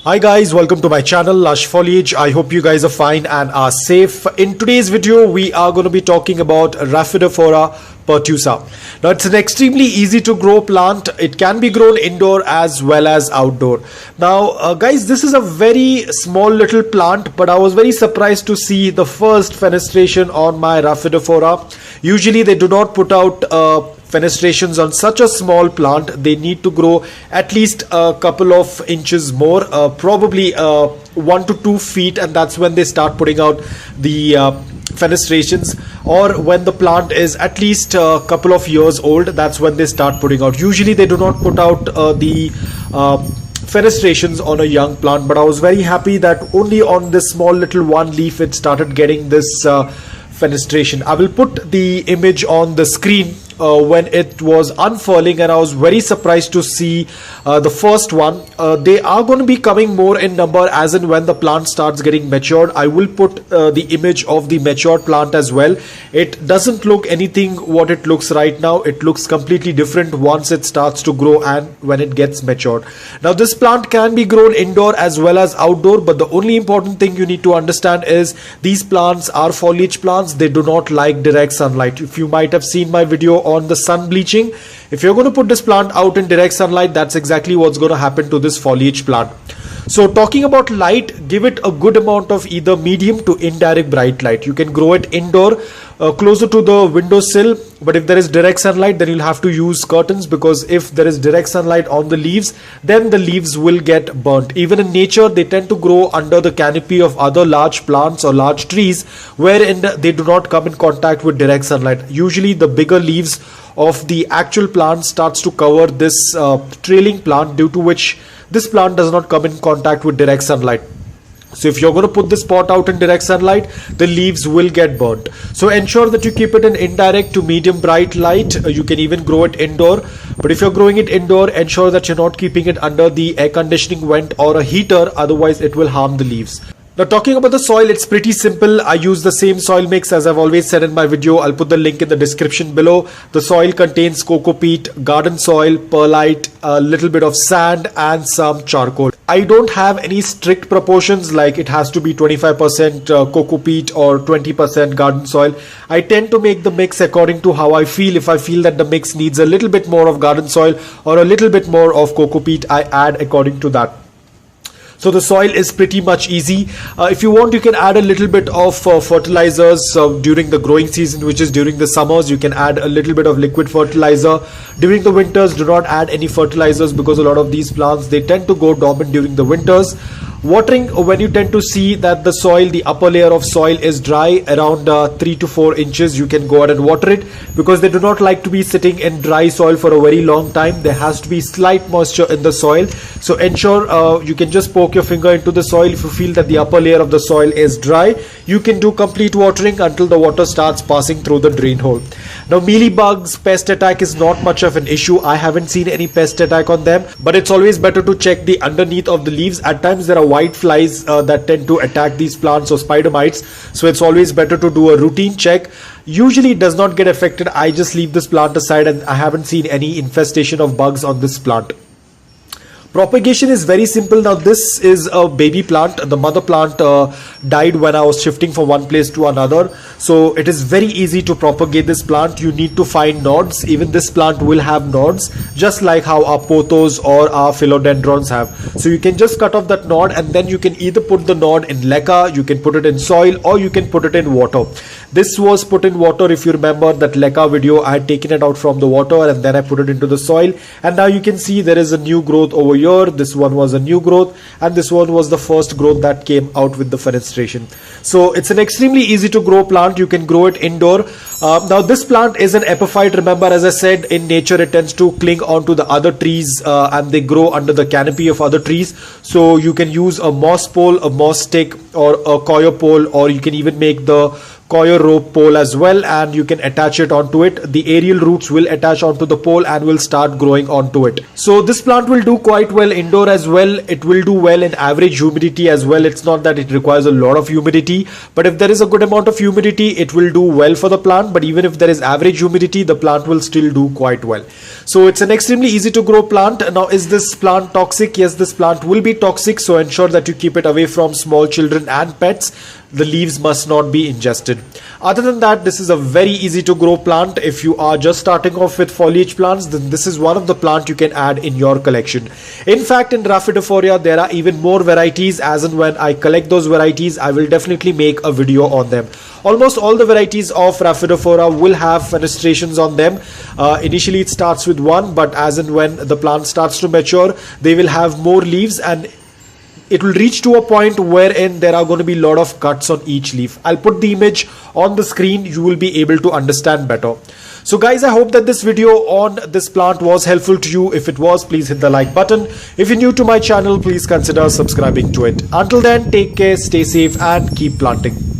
Hi guys, welcome to my channel Lush Foliage. I hope you guys are fine and are safe. In today's video, we are going to be talking about Rhaphidophora Pertusa. Now it's an extremely easy to grow plant. It can be grown indoor as well as outdoor. Now guys, this is a very small little plant, but I was very surprised to see the first fenestration on my Rhaphidophora. Usually they do not put out fenestrations on such a small plant. They need to grow at least a couple of inches more, probably 1 to 2 feet, and that's when they start putting out the fenestrations, or when the plant is at least a couple of years old, that's when they start putting out. Usually they do not put out the fenestrations on a young plant, but I was very happy that only on this small little one leaf it started getting this fenestration. I will put the image on the screen when it was unfurling, and I was very surprised to see the first one. They are going to be coming more in number as and when the plant starts getting matured. I will put the image of the matured plant as well. It doesn't look anything what it looks right now. It looks completely different once it starts to grow and when it gets matured. Now this plant can be grown indoor as well as outdoor, but the only important thing you need to understand is these plants are foliage plants. They do not like direct sunlight. If you might have seen my video on the sun bleaching, if you're going to put this plant out in direct sunlight, that's exactly what's going to happen to this foliage plant. So talking about light, give it a good amount of either medium to indirect bright light. You can grow it indoor, closer to the windowsill, but if there is direct sunlight, then you'll have to use curtains, because if there is direct sunlight on the leaves, then the leaves will get burnt. Even in nature, they tend to grow under the canopy of other large plants or large trees, wherein they do not come in contact with direct sunlight. Usually the bigger leaves of the actual plant starts to cover this trailing plant, due to which this plant does not come in contact with direct sunlight. So if you're going to put this pot out in direct sunlight, the leaves will get burnt. So ensure that you keep it in indirect to medium bright light. You can even grow it indoor, but if you're growing it indoor, ensure that you're not keeping it under the air conditioning vent or a heater, otherwise it will harm the leaves. Now talking about the soil, it's pretty simple. I use the same soil mix as I've always said in my video. I'll put the link in the description below. The soil contains coco peat, garden soil, perlite, a little bit of sand and some charcoal. I don't have any strict proportions like it has to be 25% coco peat or 20% garden soil. I tend to make the mix according to how I feel. If I feel that the mix needs a little bit more of garden soil or a little bit more of coco peat, I add according to that. So the soil is pretty much easy. If you want, you can add a little bit of fertilizers during the growing season, which is during the summers. You can add a little bit of liquid fertilizer. During the winters, do not add any fertilizers, because a lot of these plants, they tend to go dormant during the winters. Watering, when you tend to see that the soil, the upper layer of soil is dry around 3 to 4 inches, you can go ahead and water it, because they do not like to be sitting in dry soil for a very long time. There has to be slight moisture in the soil. So ensure you can just poke your finger into the soil. If you feel that the upper layer of the soil is dry, you can do complete watering until the water starts passing through the drain hole. Now mealybugs, pest attack is not much of an issue. I haven't seen any pest attack on them, but it's always better to check the underneath of the leaves. At times there are white flies that tend to attack these plants, or spider mites, so it's always better to do a routine check. Usually it does not get affected. I just leave this plant aside, and I haven't seen any infestation of bugs on this plant. Propagation is very simple. Now this is a baby plant. The mother plant died when I was shifting from one place to another. So it is very easy to propagate this plant. You need to find nodes. Even this plant will have nodes, just like how our pothos or our philodendrons have. So you can just cut off that node, and then you can either put the node in leca, you can put it in soil, or you can put it in water. This was put in water. If you remember that leca video, I had taken it out from the water and then I put it into the soil, and now you can see there is a new growth over here. This one was a new growth, and this one was the first growth that came out with the fenestration. So it's an extremely easy to grow plant. You can grow it indoor. Now this plant is an epiphyte. Remember, as I said, in nature it tends to cling onto the other trees and they grow under the canopy of other trees. So you can use a moss pole, a moss stick, or a coir pole, or you can even make the coir rope pole as well, and you can attach it onto it. The aerial roots will attach onto the pole and will start growing onto it. So this plant will do quite well indoor as well. It will do well in average humidity as well. It's not that it requires a lot of humidity, but if there is a good amount of humidity, it will do well for the plant. But even if there is average humidity, the plant will still do quite well. So it's an extremely easy to grow plant. Now, is this plant toxic? Yes, this plant will be toxic, so ensure that you keep it away from small children and pets. The leaves must not be ingested. Other than that, this is a very easy to grow plant. If you are just starting off with foliage plants, then this is one of the plants you can add in your collection. In fact, in Rhaphidophora, there are even more varieties. As and when I collect those varieties, I will definitely make a video on them. Almost all the varieties of Rhaphidophora will have fenestrations on them. Initially it starts with one, but as and when the plant starts to mature, they will have more leaves, and it will reach to a point wherein there are going to be a lot of cuts on each leaf. I'll put the image on the screen. You will be able to understand better. So guys, I hope that this video on this plant was helpful to you. If it was, please hit the like button. If you're new to my channel, please consider subscribing to it. Until then, take care, stay safe, and keep planting.